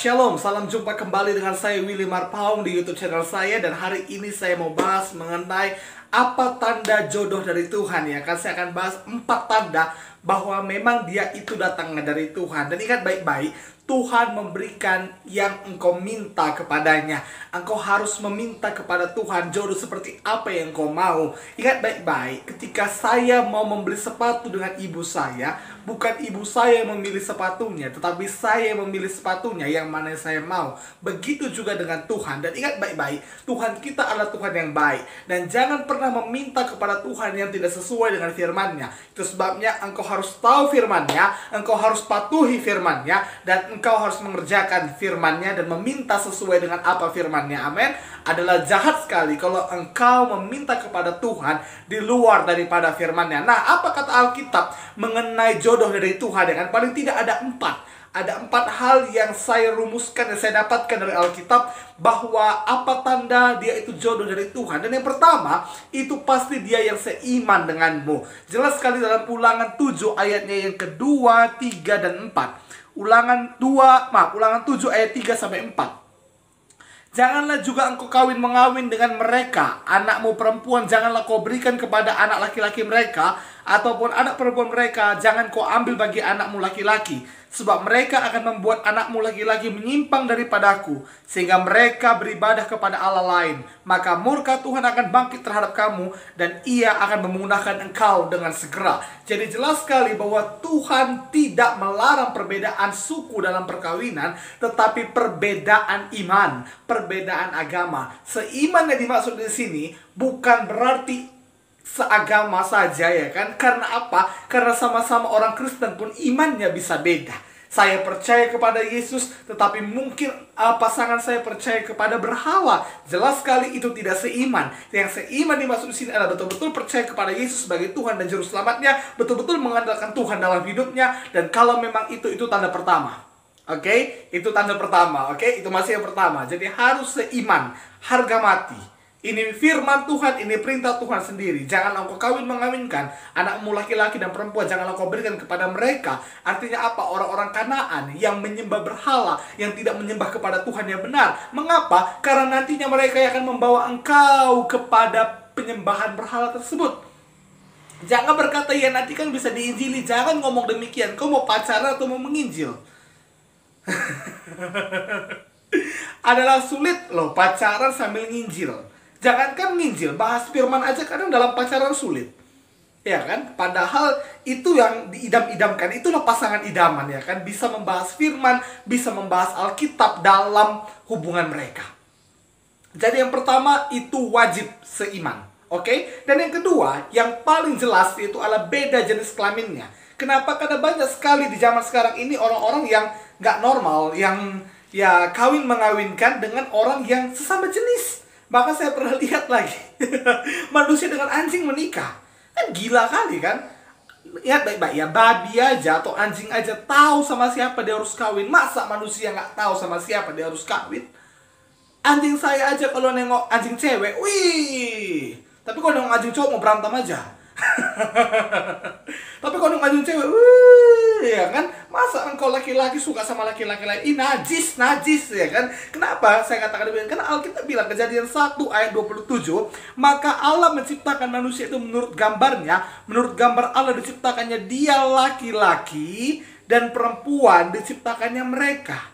Shalom, salam jumpa kembali dengan saya Willy Marpaung di YouTube channel saya. Dan hari ini saya mau bahas mengenai apa tanda jodoh dari Tuhan ya kan. Saya akan bahas 4 tanda bahwa memang dia itu datangnya dari Tuhan. Dan ingat baik-baik, Tuhan memberikan yang engkau minta kepadanya. Engkau harus meminta kepada Tuhan jodoh seperti apa yang engkau mau. Ingat baik-baik, ketika saya mau membeli sepatu dengan ibu saya, bukan ibu saya yang memilih sepatunya, tetapi saya yang memilih sepatunya yang mana saya mau. Begitu juga dengan Tuhan. Dan ingat baik-baik, Tuhan kita adalah Tuhan yang baik. Dan jangan pernah meminta kepada Tuhan yang tidak sesuai dengan firman-Nya. Itu sebabnya engkau harus tahu firman-Nya, engkau harus patuhi firman-Nya, dan engkau harus mengerjakan firman-Nya dan meminta sesuai dengan apa firman-Nya. Amin. Adalah jahat sekali kalau engkau meminta kepada Tuhan di luar daripada firman-Nya. Nah, apa kata Alkitab mengenai jodoh dari Tuhan? Ya kan, paling tidak ada 4. Ada 4 hal yang saya rumuskan, yang saya dapatkan dari Alkitab, bahwa apa tanda dia itu jodoh dari Tuhan. Dan yang pertama, itu pasti dia yang seiman denganmu. Jelas sekali dalam Ulangan 7 ayatnya yang kedua, 3, dan 4. Ulangan 7 ayat 3 sampai 4. Janganlah juga engkau kawin mengawin dengan mereka. Anakmu perempuan janganlah kau berikan kepada anak laki-laki mereka, ataupun anak perempuan mereka jangan kau ambil bagi anakmu laki-laki. Sebab mereka akan membuat anakmu laki-laki menyimpang daripadaku, sehingga mereka beribadah kepada Allah lain. Maka murka Tuhan akan bangkit terhadap kamu, dan ia akan memunahkan engkau dengan segera. Jadi jelas sekali bahwa Tuhan tidak melarang perbedaan suku dalam perkawinan, tetapi perbedaan iman, perbedaan agama. Seiman yang dimaksud di sini bukan berarti seagama saja ya kan. Karena apa? Karena sama-sama orang Kristen pun imannya bisa beda. Saya percaya kepada Yesus, tetapi mungkin pasangan saya percaya kepada berhala. Jelas sekali itu tidak seiman. Yang seiman dimaksud di sini adalah betul-betul percaya kepada Yesus sebagai Tuhan dan Juru Selamatnya, betul-betul mengandalkan Tuhan dalam hidupnya. Dan kalau memang itu tanda pertama. Oke, itu tanda pertama. Oke, itu masih yang pertama. Jadi harus seiman, harga mati. Ini firman Tuhan, ini perintah Tuhan sendiri. Jangan engkau kawin mengawinkan anakmu laki-laki dan perempuan, janganlah kau berikan kepada mereka. Artinya apa? Orang-orang Kanaan yang menyembah berhala, yang tidak menyembah kepada Tuhan yang benar. Mengapa? Karena nantinya mereka akan membawa engkau kepada penyembahan berhala tersebut. Jangan berkata, ya nanti kan bisa diinjili. Jangan ngomong demikian. Kau mau pacaran atau mau menginjil? Adalah sulit loh pacaran sambil nginjil. Jangankan nginjil, bahas firman aja kadang dalam pacaran sulit. Ya kan? Padahal itu yang diidam-idamkan, itulah pasangan idaman ya kan. Bisa membahas firman, bisa membahas Alkitab dalam hubungan mereka. Jadi yang pertama itu wajib seiman. Oke? Dan yang kedua, yang paling jelas itu adalah beda jenis kelaminnya. Kenapa? Karena banyak sekali di zaman sekarang ini orang-orang yang gak normal, yang ya kawin mengawinkan dengan orang yang sesama jenis. Maka saya pernah lihat lagi manusia dengan anjing menikah. Kan gila kali kan. Lihat baik-baik ya, babi aja atau anjing aja tahu sama siapa dia harus kawin. Masa manusia nggak tahu sama siapa dia harus kawin? Anjing saya aja kalau nengok anjing cewek, wih. Tapi kalau nengok anjing cowok mau berantem aja. Tapi kalau nengok anjing cewek, wih, ya kan? Masa engkau laki-laki suka sama laki-laki lain? Ih, najis ya kan? Kenapa saya katakan demikian? Karena Alkitab bilang Kejadian 1 ayat 27, maka Allah menciptakan manusia itu menurut gambarnya, menurut gambar Allah diciptakannya dia laki-laki dan perempuan diciptakannya mereka.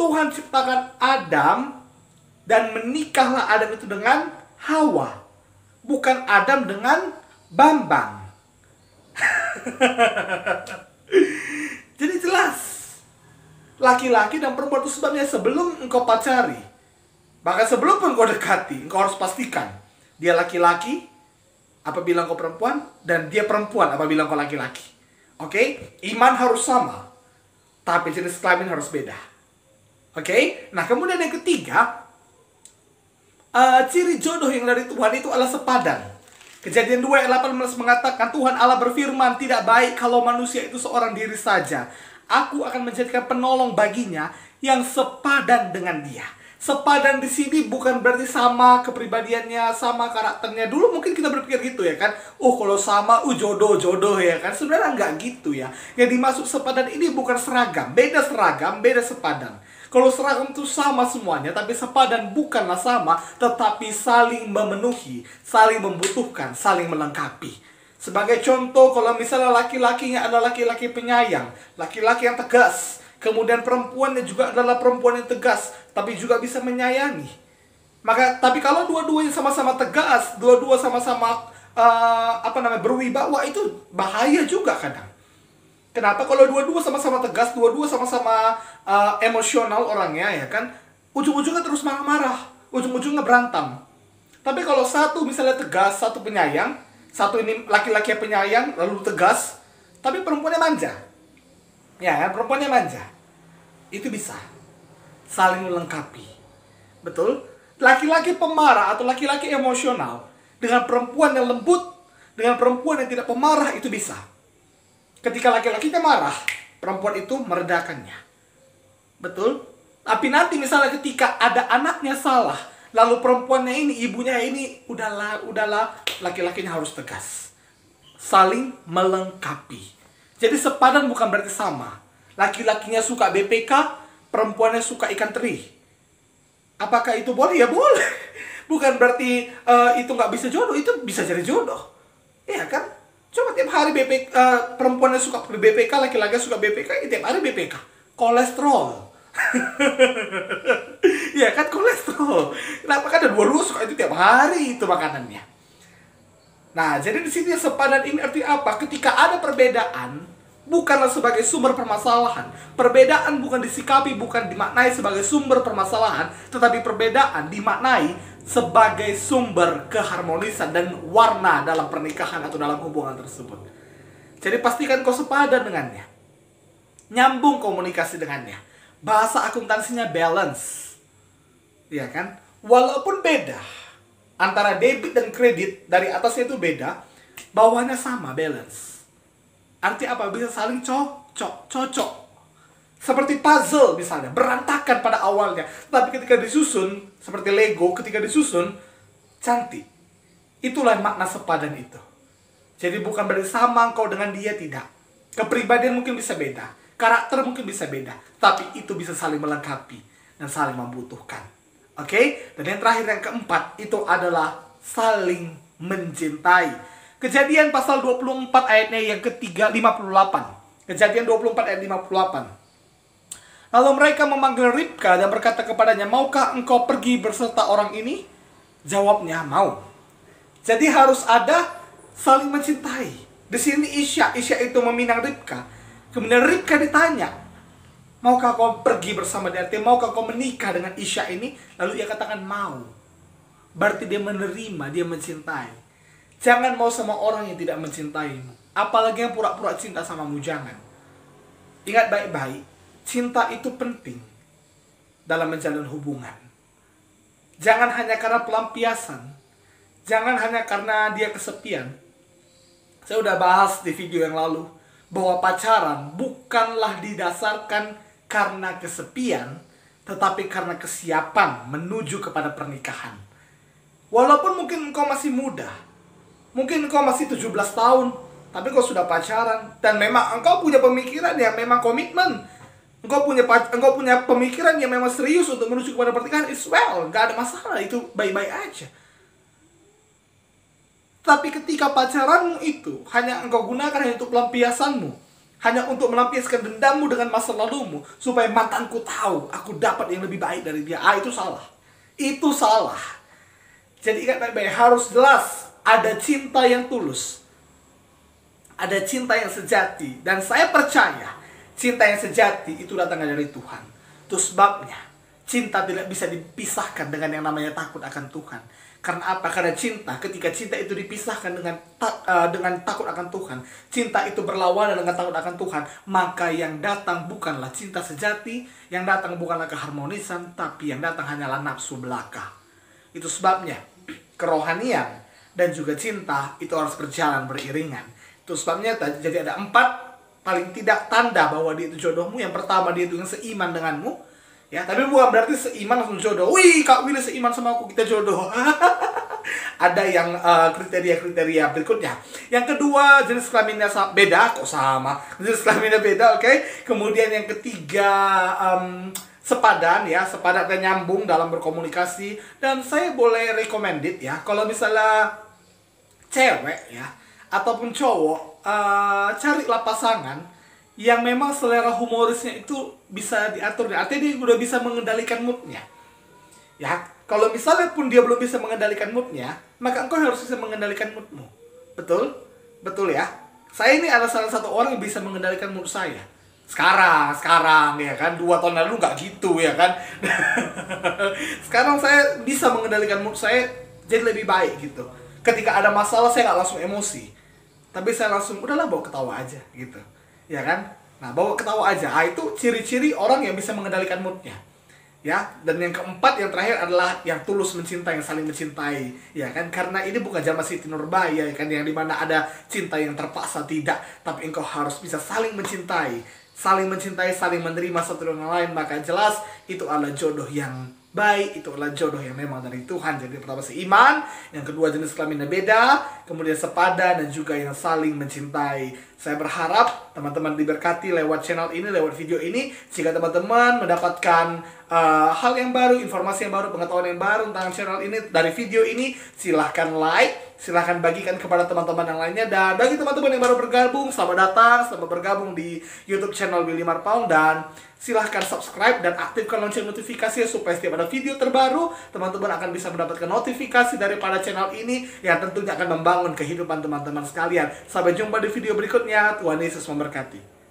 Tuhan ciptakan Adam dan menikahlah Adam itu dengan Hawa. Bukan Adam dengan Bambang. Jadi jelas, laki-laki dan perempuan itu sebabnya sebelum engkau pacari, bahkan sebelum pun engkau dekati, engkau harus pastikan dia laki-laki apabila engkau perempuan, dan dia perempuan apabila engkau laki-laki. Oke? Iman harus sama, tapi jenis kelamin harus beda. Oke? Nah, kemudian yang ketiga, ciri jodoh yang dari Tuhan itu adalah sepadan. Kejadian 2 ayat 18 mengatakan, Tuhan Allah berfirman, tidak baik kalau manusia itu seorang diri saja. Aku akan menjadikan penolong baginya yang sepadan dengan dia. Sepadan di sini bukan berarti sama kepribadiannya, sama karakternya. Dulu mungkin kita berpikir gitu ya kan. Oh, kalau sama, jodoh-jodoh ya kan. Sebenarnya nggak gitu ya. Yang dimaksud sepadan ini bukan seragam. Beda seragam, beda sepadan. Kalau seragam itu sama semuanya, tapi sepadan bukanlah sama, tetapi saling memenuhi, saling membutuhkan, saling melengkapi. Sebagai contoh, kalau misalnya laki-lakinya adalah laki-laki penyayang, laki-laki yang tegas, kemudian perempuannya juga adalah perempuan yang tegas, tapi juga bisa menyayangi. Tapi kalau dua-duanya sama-sama tegas, dua-dua sama-sama berwibawa, itu bahaya juga kadang. Kenapa? Kalau dua-dua sama-sama tegas, dua-dua sama-sama emosional orangnya, ya kan, ujung-ujungnya terus marah-marah, ujung-ujungnya berantem. Tapi kalau satu misalnya tegas, satu penyayang, satu ini laki-laki penyayang lalu tegas, tapi perempuannya manja, ya kan, perempuannya manja, itu bisa saling melengkapi. Betul? Laki-laki pemarah atau laki-laki emosional dengan perempuan yang lembut, dengan perempuan yang tidak pemarah, itu bisa. Ketika laki-laki marah, perempuan itu meredakannya. Betul? Tapi nanti misalnya ketika ada anaknya salah, lalu perempuannya ini, ibunya ini, udahlah, laki-lakinya harus tegas. Saling melengkapi. Jadi sepadan bukan berarti sama. Laki-lakinya suka BPK, perempuannya suka ikan teri. Apakah itu boleh? Ya boleh. Bukan berarti itu nggak bisa jodoh, itu bisa jadi jodoh. Iya kan? Coba tiap hari perempuannya suka BPK, laki-laki suka BPK, tiap hari BPK. Kolesterol. Ya kan, kolesterol. Kenapa? Kan ada dua-dua suka itu tiap hari itu makanannya. Nah, jadi di sini sepadan ini arti apa? Ketika ada perbedaan, bukanlah sebagai sumber permasalahan. Perbedaan bukan disikapi, bukan dimaknai sebagai sumber permasalahan, tetapi perbedaan dimaknai sebagai sumber keharmonisan dan warna dalam pernikahan atau dalam hubungan tersebut. Jadi pastikan kau sepadan dengannya, nyambung komunikasi dengannya. Bahasa akuntansinya balance, ya kan? Walaupun beda antara debit dan kredit, dari atasnya itu beda, bawahnya sama, balance. Arti apa? Bisa saling cocok. Seperti puzzle misalnya, berantakan pada awalnya, tapi ketika disusun, seperti Lego, ketika disusun, cantik. Itulah makna sepadan itu. Jadi bukan berarti sama engkau dengan dia, tidak. Kepribadian mungkin bisa beda, karakter mungkin bisa beda, tapi itu bisa saling melengkapi dan saling membutuhkan. Oke? Dan yang terakhir, yang keempat, itu adalah saling mencintai. Kejadian pasal 24 ayatnya yang ketiga, 58. Kejadian 24 ayat 58. Lalu mereka memanggil Ribka dan berkata kepadanya, maukah engkau pergi berserta orang ini? Jawabnya, mau. Jadi harus ada saling mencintai. Di sini Isya itu meminang Ribka. Kemudian Ribka ditanya, maukah kau pergi bersama dia? Maukah kau menikah dengan Isya ini? Lalu ia katakan mau. Berarti dia menerima, dia mencintai. Jangan mau sama orang yang tidak mencintaimu. Apalagi yang pura-pura cinta samamu, jangan. Ingat baik-baik. Cinta itu penting dalam menjalin hubungan. Jangan hanya karena pelampiasan. Jangan hanya karena dia kesepian. Saya udah bahas di video yang lalu bahwa pacaran bukanlah didasarkan karena kesepian, tetapi karena kesiapan menuju kepada pernikahan. Walaupun mungkin engkau masih muda, mungkin engkau masih 17 tahun, tapi engkau sudah pacaran, dan memang engkau punya pemikiran yang memang komitmen. Engkau punya pemikiran yang memang serius untuk menuju kepada pernikahan, it's well, gak ada masalah, itu baik-baik aja. Tapi ketika pacaranmu itu hanya engkau gunakan hanya untuk pelampiasanmu, hanya untuk melampiaskan dendammu dengan masa lalumu, supaya mantanku tahu aku dapat yang lebih baik dari dia, itu salah. Itu salah. Jadi ingat baik-baik, harus jelas ada cinta yang tulus, ada cinta yang sejati, dan saya percaya cinta yang sejati itu datang dari Tuhan. Itu sebabnya cinta tidak bisa dipisahkan dengan yang namanya takut akan Tuhan. Karena apa? Karena cinta, ketika cinta itu dipisahkan dengan takut akan Tuhan, cinta itu berlawanan dengan takut akan Tuhan, maka yang datang bukanlah cinta sejati, yang datang bukanlah keharmonisan, tapi yang datang hanyalah nafsu belaka. Itu sebabnya kerohanian dan juga cinta itu harus berjalan beriringan. Itu sebabnya jadi ada 4 paling tidak tanda bahwa dia itu jodohmu. Yang pertama, dia itu yang seiman denganmu, ya, tapi bukan berarti seiman langsung jodoh. Wih, Kak Willy seiman sama aku, kita jodoh. Ada yang kriteria berikutnya. Yang kedua, jenis kelaminnya beda, kok sama, jenis kelaminnya beda, oke. Kemudian yang ketiga, sepadan ya, sepadan dan nyambung dalam berkomunikasi. Dan saya boleh recommended ya, kalau misalnya cewek ya ataupun cowok, carilah pasangan yang memang selera humorisnya itu bisa diatur, artinya dia udah bisa mengendalikan moodnya ya. Kalau misalnya pun dia belum bisa mengendalikan moodnya, maka engkau harus bisa mengendalikan moodmu. Betul? Betul ya. Saya ini adalah salah satu orang yang bisa mengendalikan mood saya. Sekarang ya kan, 2 tahun lalu nggak gitu ya kan. Sekarang saya bisa mengendalikan mood saya jadi lebih baik gitu. Ketika ada masalah saya nggak langsung emosi, tapi saya langsung udahlah bawa ketawa aja gitu, ya kan. Nah, bawa ketawa aja, itu ciri-ciri orang yang bisa mengendalikan moodnya ya. Dan yang keempat, yang terakhir adalah yang tulus mencintai, yang saling mencintai ya kan. Karena ini bukan zaman Siti Nurbaya ya kan, yang dimana ada cinta yang terpaksa, tidak, tapi engkau harus bisa saling mencintai, saling menerima satu dengan lain. Maka jelas itu adalah jodoh yang baik, itu adalah jodoh yang memang dari Tuhan. Jadi pertama seiman, yang kedua jenis kelaminnya beda, kemudian sepadan, dan juga yang saling mencintai. Saya berharap teman-teman diberkati lewat channel ini, lewat video ini. Jika teman-teman mendapatkan hal yang baru, informasi yang baru, pengetahuan yang baru tentang channel ini dari video ini, silahkan like, silahkan bagikan kepada teman-teman yang lainnya. Dan bagi teman-teman yang baru bergabung, selamat datang, selamat bergabung di YouTube channel Willy Marpaung. Dan silahkan subscribe dan aktifkan lonceng notifikasi supaya setiap ada video terbaru, teman-teman akan bisa mendapatkan notifikasi daripada channel ini yang tentunya akan membangun kehidupan teman-teman sekalian. Sampai jumpa di video berikutnya. Tuhan Yesus memberkati.